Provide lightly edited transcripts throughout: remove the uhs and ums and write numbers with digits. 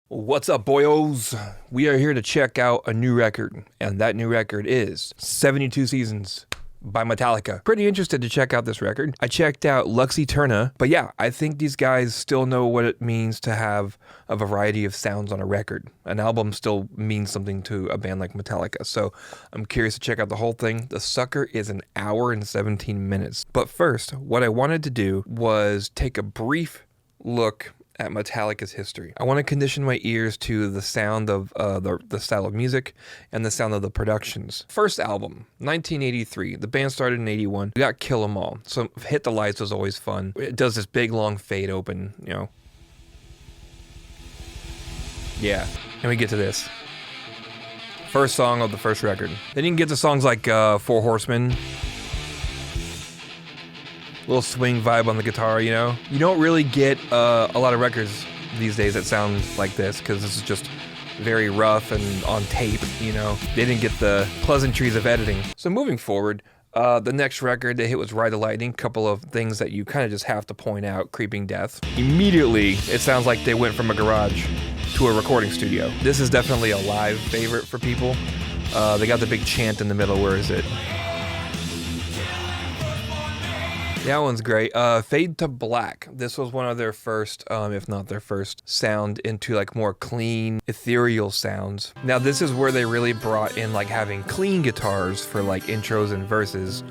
What's up, boyos? We are here to check out a new record, and that new record is 72 Seasons by Metallica. Pretty interested to check out this record. I checked out Lux Eterna, but yeah, I think these guys still know what it means to have a variety of sounds on a record. An album still means something to a band like Metallica, so I'm curious to check out the whole thing. The sucker is an hour and 17 minutes. But first, what I wanted to do was take a brief look at Metallica's history. I want to condition my ears to the sound of the style of music and the sound of the productions. First album, 1983. The band started in 81. We got Kill 'Em All. So Hit the Lights was always fun. It does this big long fade open, you know. Yeah, and we get to this. First song of the first record. Then you can get to songs like Four Horsemen. Little swing vibe on the guitar, you know? You don't really get a lot of records these days that sound like this, because this is just very rough and on tape, you know? They didn't get the pleasantries of editing. So moving forward, the next record they hit was Ride the Lightning. Couple of things that you kind of just have to point out. Creeping Death. Immediately, it sounds like they went from a garage to a recording studio. This is definitely a live favorite for people. They got the big chant in the middle. Where is it? That one's great. Fade to Black. This was one of their first, if not their first, sound into like more clean, ethereal sounds. Now this is where they really brought in like having clean guitars for like intros and verses,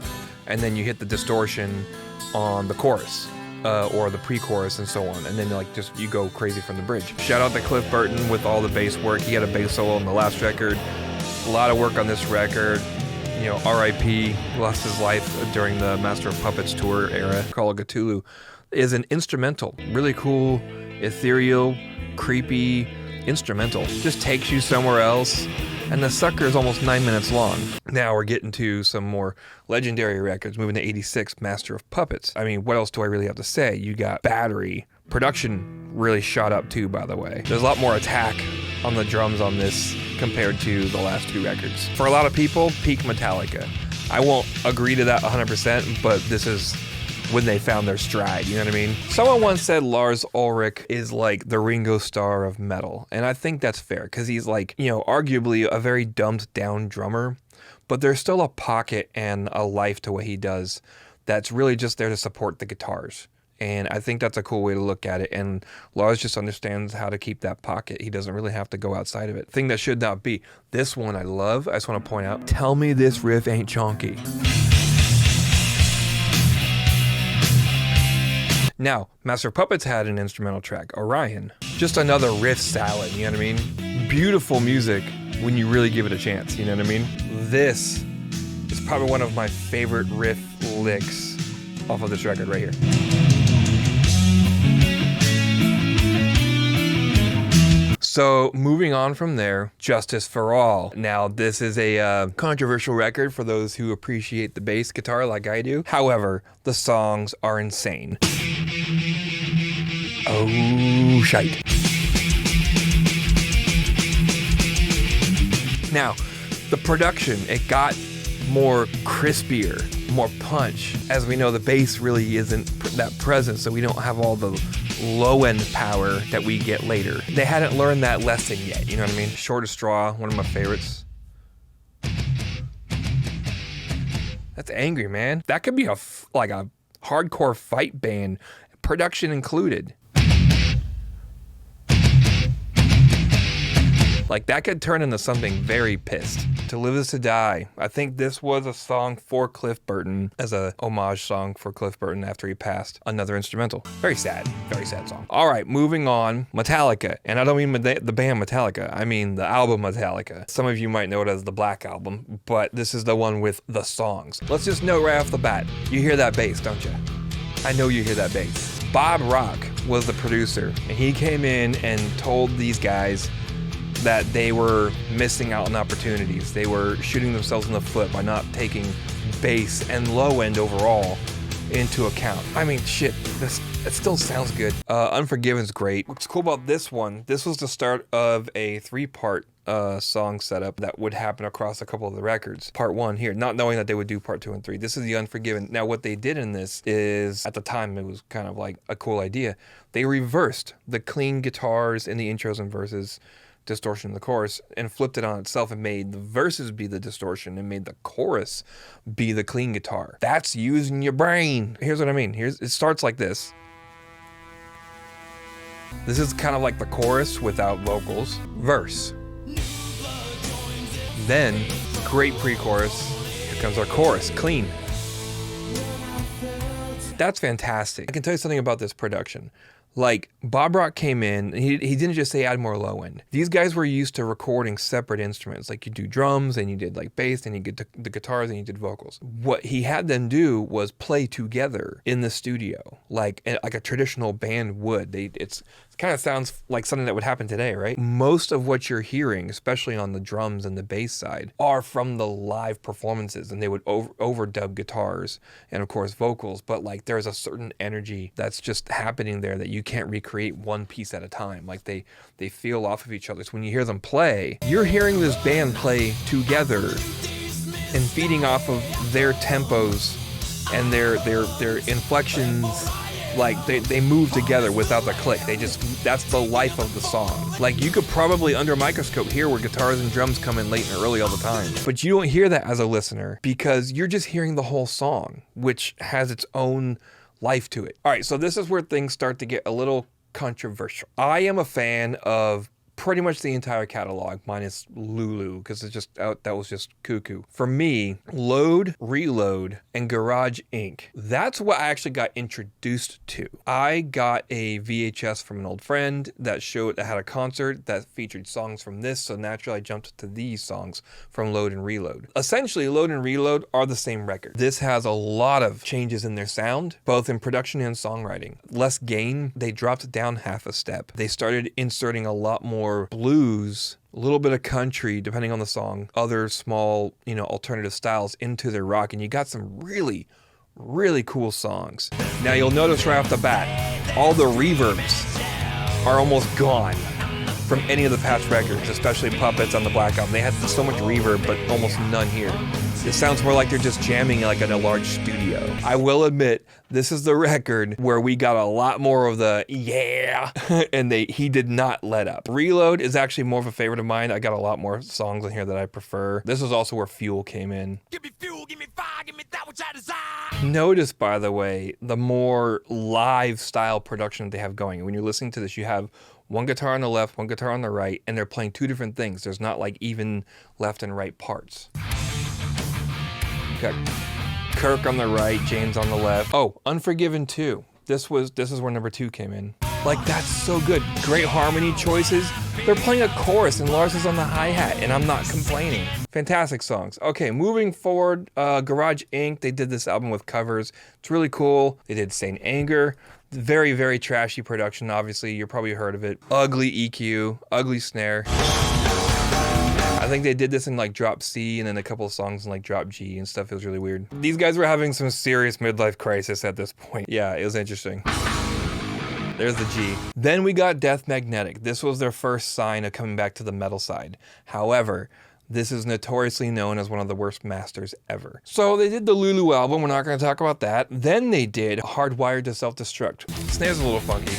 and then you hit the distortion on the chorus. Or the pre-chorus and so on, and then like just you go crazy from the bridge. Shout out to Cliff Burton with all the bass work. He had a bass solo on the last record. A lot of work on this record. You know, R.I.P. lost his life during the Master of Puppets tour era. Call of Cthulhu is an instrumental, really cool, ethereal, creepy instrumental. Just takes you somewhere else, and the sucker is almost 9 minutes long. Now we're getting to some more legendary records. Moving to 86, Master of Puppets. I mean, what else do I really have to say? You got Battery. Production really shot up too, by the way. There's a lot more attack on the drums on this compared to the last two records. For a lot of people, peak Metallica. I won't agree to that 100%, but this is when they found their stride, you know what I mean? Someone once said Lars Ulrich is like the Ringo Starr of metal, and I think that's fair, because he's like, you know, arguably a very dumbed down drummer, but there's still a pocket and a life to what he does that's really just there to support the guitars. And I think that's a cool way to look at it. And Lars just understands how to keep that pocket. He doesn't really have to go outside of it. Thing that should not be. This one I love. I just want to point out. Tell me this riff ain't chonky. Now, Master of Puppets had an instrumental track, Orion. Just another riff salad, you know what I mean? Beautiful music when you really give it a chance, you know what I mean? This is probably one of my favorite riff licks off of this record right here. So moving on from there, Justice for All. Now this is a controversial record for those who appreciate the bass guitar like I do. However, the songs are insane. Oh, shite. Now, the production, it got more crispier, more punch. As we know, the bass really isn't that present, so we don't have all the low-end power that we get later. They hadn't learned that lesson yet, you know what I mean? Short of Straw, one of my favorites. That's angry, man. That could be like a hardcore fight band, production included. Like, that could turn into something very pissed. To Live Is To Die. I think this was a song for Cliff Burton, as a homage song for Cliff Burton after he passed. Another instrumental. Very sad song. All right, moving on. Metallica. And I don't mean the band Metallica. I mean the album Metallica. Some of you might know it as the Black Album, but this is the one with the songs. Let's just note right off the bat. You hear that bass, don't you? I know you hear that bass. Bob Rock was the producer, and he came in and told these guys that they were missing out on opportunities. They were shooting themselves in the foot by not taking bass and low end overall into account. I mean, shit, this it still sounds good. Unforgiven's great. What's cool about this one, this was the start of a 3-part song setup that would happen across a couple of the records. Part 1 here, not knowing that they would do part 2 and 3. This is the Unforgiven. Now what they did in this is, at the time it was kind of like a cool idea, they reversed the clean guitars in the intros and verses, distortion in the chorus, and flipped it on itself and made the verses be the distortion and made the chorus be the clean guitar. That's using your brain. Here's what I mean. It starts like this. This is kind of like the chorus without vocals. Verse. Then, great pre-chorus. Here comes our chorus, clean. That's fantastic. I can tell you something about this production. Like, Bob Rock came in, and he didn't just say add more low end. These guys were used to recording separate instruments. Like, you do drums, and you did like bass, and you did the guitars, and you did vocals. What he had them do was play together in the studio, like a traditional band would. It kind of sounds like something that would happen today, right? Most of what you're hearing, especially on the drums and the bass side, are from the live performances, and they would overdub guitars and of course vocals, but like there's a certain energy that's just happening there that you can't recreate one piece at a time. Like they feel off of each other. So when you hear them play, you're hearing this band play together and feeding off of their tempos and their inflections. Like they move together without the click. That's the life of the song. Like you could probably under a microscope hear where guitars and drums come in late and early all the time. But you don't hear that as a listener because you're just hearing the whole song, which has its own life to it. All right, so this is where things start to get a little controversial. I am a fan of pretty much the entire catalog minus Lulu, because that was just cuckoo. For me, Load, Reload, and Garage Inc. That's what I actually got introduced to. I got a VHS from an old friend that had a concert that featured songs from this, so naturally I jumped to these songs from Load and Reload. Essentially, Load and Reload are the same record. This has a lot of changes in their sound, both in production and songwriting. Less gain, they dropped down half a step. They started inserting a lot more blues, a little bit of country, depending on the song, other small, alternative styles into their rock, and you got some really, really cool songs. Now you'll notice right off the bat, all the reverbs are almost gone from any of the past records, especially Puppets on the Black Album. They had so much reverb, but almost none here. It sounds more like they're just jamming like in a large studio. I will admit, this is the record where we got a lot more of the yeah, and he did not let up. Reload is actually more of a favorite of mine. I got a lot more songs on here that I prefer. This is also where Fuel came in. Give me fuel, give me fire, give me that which I desire. Notice, by the way, the more live style production that they have going. When you're listening to this, you have one guitar on the left, one guitar on the right, and they're playing two different things. There's not like even left and right parts. Got Kirk on the right, James on the left. Oh, Unforgiven 2. This is where number 2 came in. Like, that's so good. Great harmony choices. They're playing a chorus and Lars is on the hi-hat and I'm not complaining. Fantastic songs. Okay, moving forward, Garage Inc. They did this album with covers. It's really cool. They did Saint Anger. Very, very trashy production, obviously. You probably heard of it. Ugly EQ, ugly snare. I think they did this in like drop C and then a couple of songs in like drop G and stuff. It was really weird. These guys were having some serious midlife crisis at this point. Yeah, it was interesting. There's the G. Then we got Death Magnetic. This was their first sign of coming back to the metal side. However, this is notoriously known as one of the worst masters ever. So they did the Lulu album. We're not going to talk about that. Then they did Hardwired to Self-Destruct. Snare's a little funky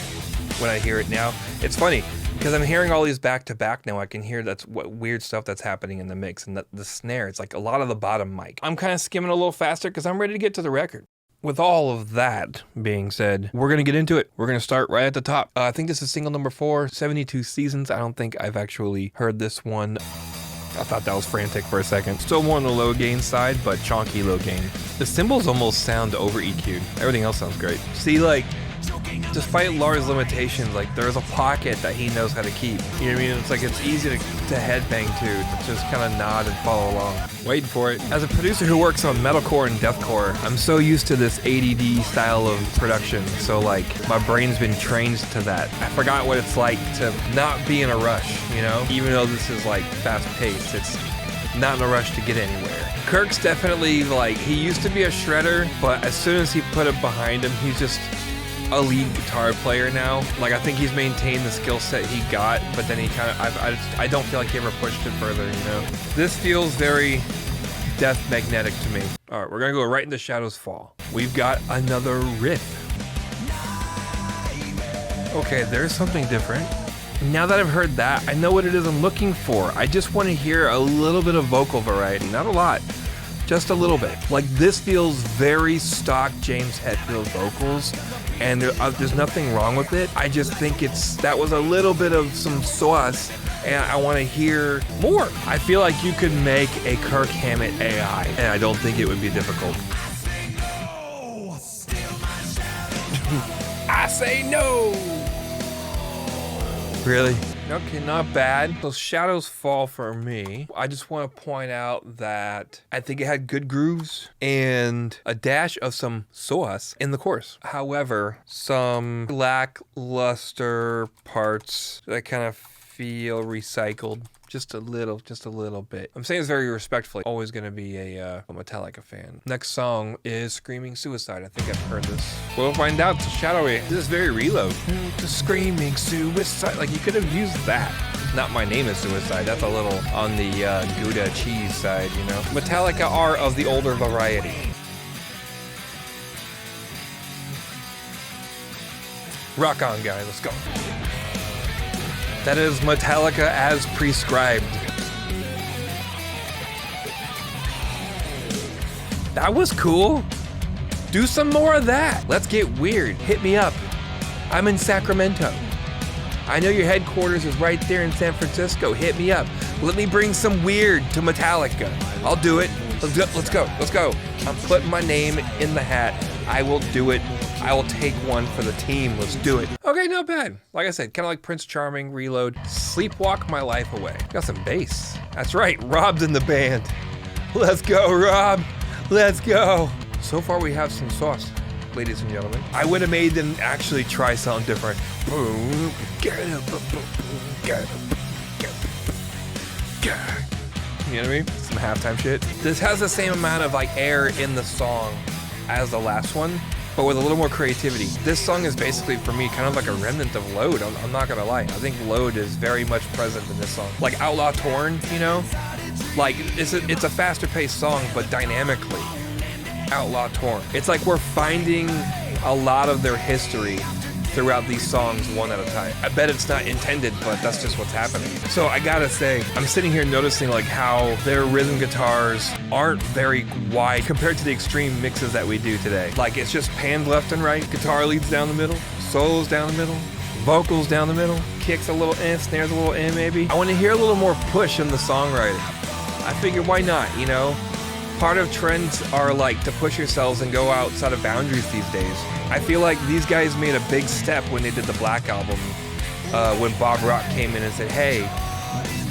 when I hear it now. It's funny because I'm hearing all these back to back now. I can hear that's what weird stuff that's happening in the mix, and the snare, it's like a lot of the bottom mic. I'm kind of skimming a little faster because I'm ready to get to the record. With all of that being said, we're going to get into it. We're going to start right at the top. I think this is single number 4, 72 Seasons. I don't think I've actually heard this one. I thought that was frantic for a second. Still more on the low gain side, but chonky low gain. The cymbals almost sound over EQ'd. Everything else sounds great. See, like, despite Lars' limitations, like, there's a pocket that he knows how to keep. You know what I mean? It's like, it's easy to headbang to just kind of nod and follow along. Waiting for it. As a producer who works on metalcore and deathcore, I'm so used to this ADD style of production. So, like, my brain's been trained to that. I forgot what it's like to not be in a rush, you know? Even though this is, like, fast-paced, it's not in a rush to get anywhere. Kirk's definitely, like, he used to be a shredder, but as soon as he put it behind him, he's just a lead guitar player now. Like, I think he's maintained the skill set he got, but then he kind of, I don't feel like he ever pushed it further, you know? This feels very Death Magnetic to me. All right, we're gonna go right into Shadows Fall. We've got another riff. Okay, there's something different. Now that I've heard that, I know what it is I'm looking for. I just want to hear a little bit of vocal variety, not a lot, just a little bit. Like, this feels very stock James Hetfield vocals, and there's nothing wrong with it. I just think that was a little bit of some sauce, and I want to hear more. I feel like you could make a Kirk Hammett AI, and I don't think it would be difficult. I say no! Really? Okay, not bad. So Shadows Fall for me. I just want to point out that I think it had good grooves and a dash of some sauce in the chorus. However, some lackluster parts that kind of feel recycled. Just a little bit. I'm saying this very respectfully. Always gonna be a Metallica fan. Next song is Screaming Suicide. I think I've heard this. We'll find out. It's shadowy. This is very Reload. To Screaming Suicide. Like, you could have used that. Not My Name Is Suicide. That's a little on the Gouda cheese side, you know. Metallica are of the older variety. Rock on, guys. Let's go. That is Metallica as prescribed. That was cool. Do some more of that. Let's get weird. Hit me up. I'm in Sacramento. I know your headquarters is right there in San Francisco. Hit me up. Let me bring some weird to Metallica. I'll do it. Let's go. I'm putting my name in the hat. I will do it. I will take one for the team. Let's do it. Okay, not bad. Like I said, kind of like Prince Charming, Reload, Sleepwalk My Life Away. Got some bass. That's right, Rob's in the band. Let's go, Rob. Let's go. So far, we have some sauce, ladies and gentlemen. I would have made them actually try something different. You know what I mean? Some halftime shit. This has the same amount of like air in the song as the last one, but with a little more creativity. This song is basically, for me, kind of like a remnant of Load. I'm not gonna lie. I think Load is very much present in this song. Like Outlaw Torn, you know? Like, it's a faster paced song, but dynamically. Outlaw Torn. It's like we're finding a lot of their history throughout these songs one at a time. I bet it's not intended, but that's just what's happening. So I gotta say, I'm sitting here noticing like how their rhythm guitars aren't very wide compared to the extreme mixes that we do today. Like, it's just panned left and right, guitar leads down the middle, solos down the middle, vocals down the middle, kicks a little in, snares a little in maybe. I want to hear a little more push in the songwriting. I figured, why not, you know? Part of trends are like to push yourselves and go outside of boundaries these days. I feel like these guys made a big step when they did the Black Album, when Bob Rock came in and said, hey,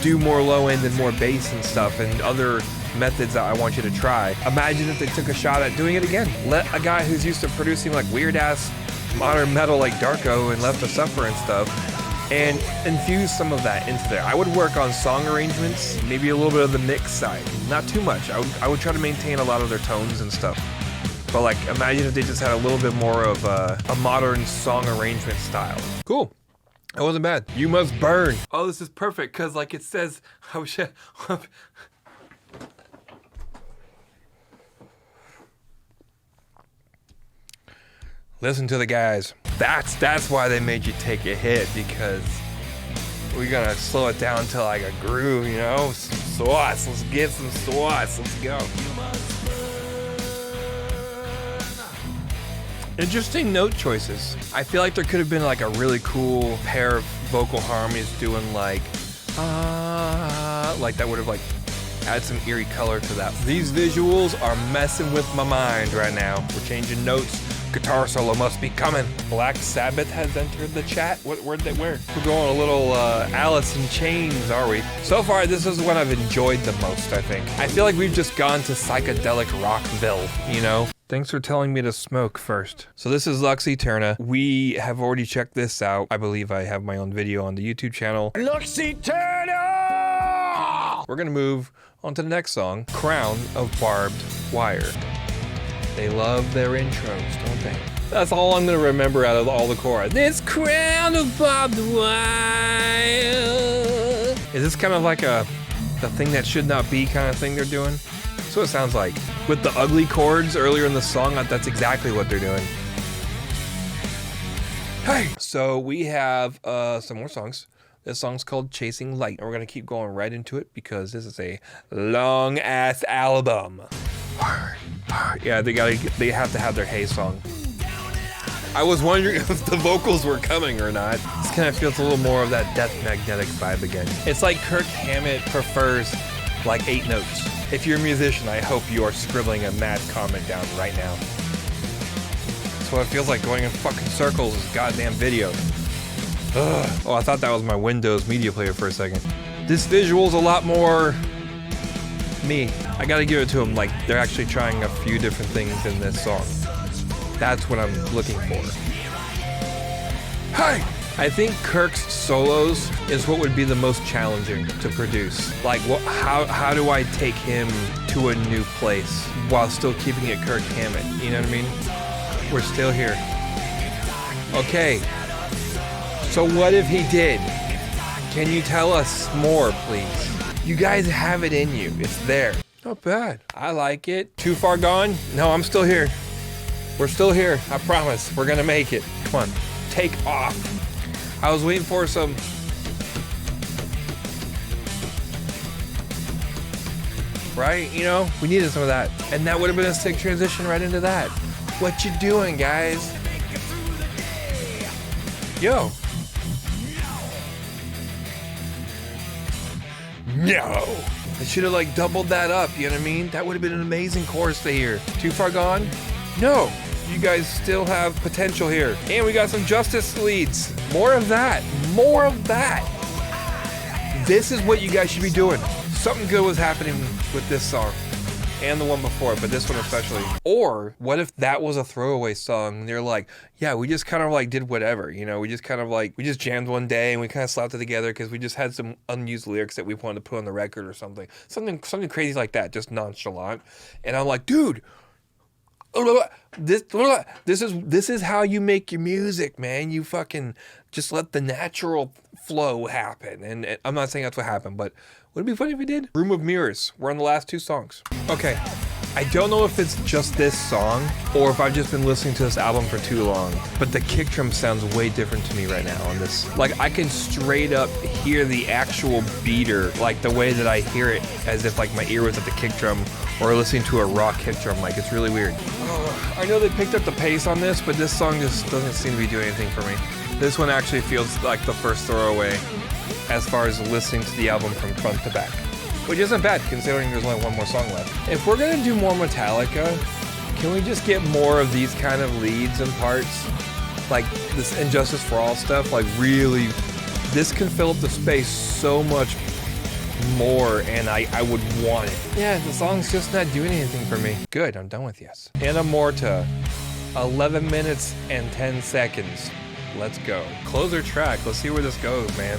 do more low end and more bass and stuff and other methods that I want you to try. Imagine if they took a shot at doing it again. Let a guy who's used to producing like weird ass modern metal like Darko and Left to Suffer and stuff, and infuse some of that into there. I would work on song arrangements, maybe a little bit of the mix side, not too much. I would try to maintain a lot of their tones and stuff. But like, imagine if they just had a little bit more of a modern song arrangement style. Cool. That wasn't bad. You Must Burn. Oh, this is perfect, because like it says, oh shit. Listen to the guys. That's why they made you take a hit, because we're gonna slow it down to like a groove, you know? Some sauce. Let's get some sauce. Let's go. Interesting note choices. I feel like there could have been like a really cool pair of vocal harmonies doing like that would have like add some eerie color to that. These visuals are messing with my mind right now. We're changing notes. Guitar solo must be coming. Black Sabbath has entered the chat. Where'd they? We're going a little Alice in Chains, are we? So far, this is what I've enjoyed the most, I think. I feel like we've just gone to psychedelic Rockville, you know? Thanks for telling me to smoke first. So this is Lux Eterna. We have already checked this out. I believe I have my own video on the YouTube channel. Lux Eterna! We're gonna move on to the next song, Crown of Barbed Wire. They love their intros, don't they? That's all I'm gonna remember out of all the chorus. This crown of barbed wire. Is this kind of like the thing that should not be kind of thing they're doing? That's what it sounds like. With the ugly chords earlier in the song, that's exactly what they're doing. Hey! So we have some more songs. This song's called Chasing Light, and we're gonna keep going right into it because this is a long ass album. Yeah, they have to have their Hey song. I was wondering if the vocals were coming or not. This kind of feels a little more of that Death Magnetic vibe again. It's like Kirk Hammett prefers like 8 notes. If you're a musician, I hope you are scribbling a mad comment down right now. That's what it feels like going in fucking circles with goddamn video. Ugh. Oh, I thought that was my Windows media player for a second. This visual's a lot more me. I gotta give it to them, like they're actually trying a few different things in this song. That's what I'm looking for. Hey! I think Kirk's solos is what would be the most challenging to produce. Like, how do I take him to a new place while still keeping it Kirk Hammett? You know what I mean? We're still here. Okay. So what if he did? Can you tell us more, please? You guys have it in you. It's there. Not bad. I like it. Too far gone? No, I'm still here. We're still here. I promise. We're gonna make it. Come on. Take off. I was waiting for some... Right? You know? We needed some of that. And that would have been a sick transition right into that. What you doing, guys? Yo. No! I should have like doubled that up, you know what I mean? That would have been an amazing chorus to hear. Too far gone? No! You guys still have potential here. And we got some Justice leads. More of that. More of that. This is what you guys should be doing. Something good was happening with this song. And the one before, but this one especially. Or what if that was a throwaway song and they're like, yeah, we just kind of like did whatever, you know, we just kind of like, we just jammed one day and we kind of slapped it together because we just had some unused lyrics that we wanted to put on the record or something. Something crazy like that, just nonchalant. And I'm like, dude, this is how you make your music, man. You fucking just let the natural flow happen. And I'm not saying that's what happened, but would it be funny if we did? Room of Mirrors. We're on the last 2 songs. Okay. I don't know if it's just this song or if I've just been listening to this album for too long, but the kick drum sounds way different to me right now on this. Like I can straight up hear the actual beater, like the way that I hear it as if like my ear was at the kick drum or listening to a raw kick drum. Like it's really weird. I know they picked up the pace on this, but this song just doesn't seem to be doing anything for me. This one actually feels like the first throwaway as far as listening to the album from front to back, which isn't bad considering there's only one more song left. If we're gonna do more Metallica, can we just get more of these kind of leads and parts? Like this Injustice for All stuff, like really, this can fill up the space so much more and I would want it. Yeah, the song's just not doing anything for me. Good, I'm done with yes. Anna Morta, 11 minutes and 10 seconds. Let's go. Closer track, let's see where this goes, man.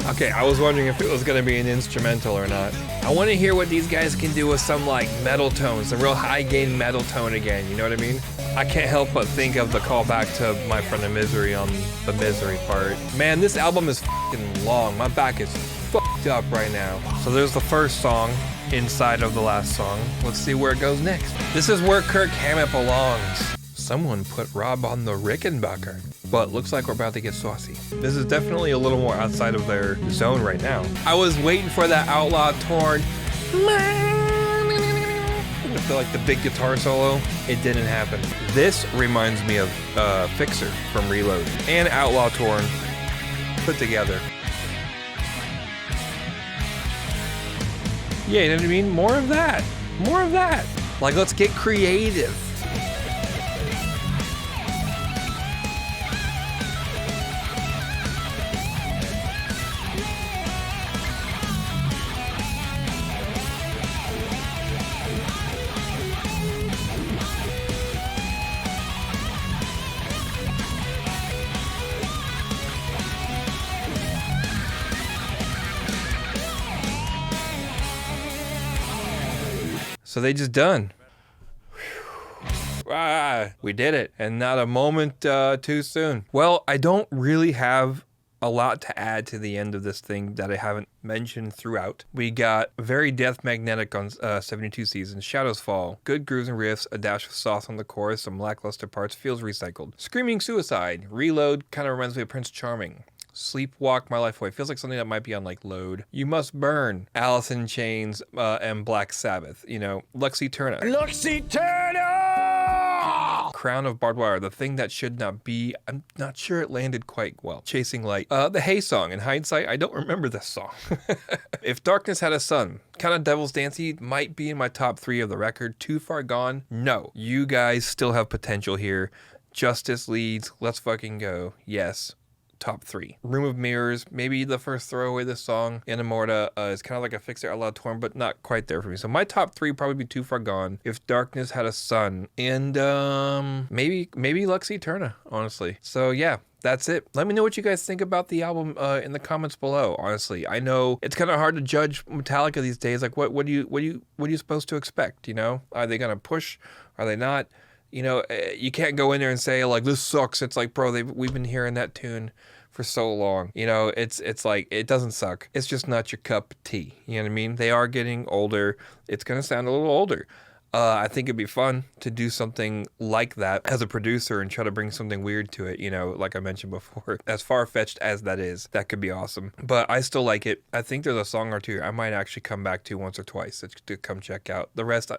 Okay, I was wondering if it was gonna be an instrumental or not. I wanna hear what these guys can do with some like metal tones, some real high gain metal tone again, you know what I mean? I can't help but think of the callback to My Friend in Misery on the Misery part. Man, this album is f***ing long. My back is f***ed up right now. So there's the first song inside of the last song. Let's see where it goes next. This is where Kirk Hammett belongs. Someone put Rob on the Rickenbacker. But looks like we're about to get saucy. This is definitely a little more outside of their zone right now. I was waiting for that Outlaw Torn. I feel like the big guitar solo, it didn't happen. This reminds me of Fixer from Reload and Outlaw Torn put together. Yeah, you know what I mean? More of that. More of that. Like, let's get creative. So they just done. we did it, and not a moment too soon. Well, I don't really have a lot to add to the end of this thing that I haven't mentioned throughout. We got very Death Magnetic on 72 Seasons, Shadows Fall, good grooves and riffs, a dash of sauce on the chorus, some lackluster parts, feels recycled. Screaming Suicide, Reload, kind of reminds me of Prince Charming. Sleepwalk My Life Away, feels like something that might be on like Load. You Must Burn, Alice in Chains, and Black Sabbath. You know, Lux Eterna. Lux Eterna! Crown of Barbed Wire, the thing that should not be. I'm not sure it landed quite well. Chasing Light. The Hey Song. In hindsight, I don't remember this song. If Darkness Had a Sun, kind of Devil's Dancey might be in my top 3 of the record. Too Far Gone? No. You guys still have potential here. Justice Leads, Let's Fucking Go. Yes. Top 3. Room of Mirrors, maybe the first throwaway this song. Inamorta is kind of like a Fix It Out Loud Torn, but not quite there for me. So my top 3 probably be Too Far Gone, If Darkness Had a Sun, and maybe Lux Eterna, honestly. So yeah. That's it. Let me know what you guys think about the album in the comments below. Honestly, I know it's kind of hard to judge Metallica these days. Like, what are you supposed to expect? You know, are they gonna push? Are they not? You know, you can't go in there and say like this sucks. It's like, bro, we've been hearing that tune for so long. You know, it's like it doesn't suck. It's just not your cup of tea. You know what I mean? They are getting older. It's gonna sound a little older. I think it'd be fun to do something like that as a producer and try to bring something weird to it, you know, like I mentioned before. As far-fetched as that is, that could be awesome. But I still like it. I think there's a song or two I might actually come back to once or twice to come check out. The rest,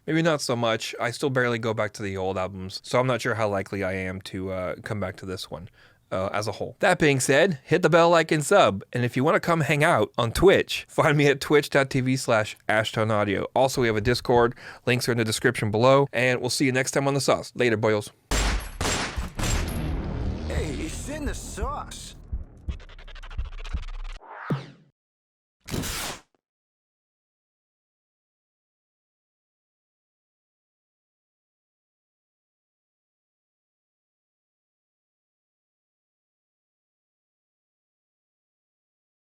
maybe not so much. I still barely go back to the old albums, so I'm not sure how likely I am to come back to this one. As a whole. That being said, hit the bell, like, and sub. And if you want to come hang out on Twitch, find me at twitch.tv/AshtoneAudio. Also, we have a Discord. Links are in the description below. And we'll see you next time on The Sauce. Later, boyos.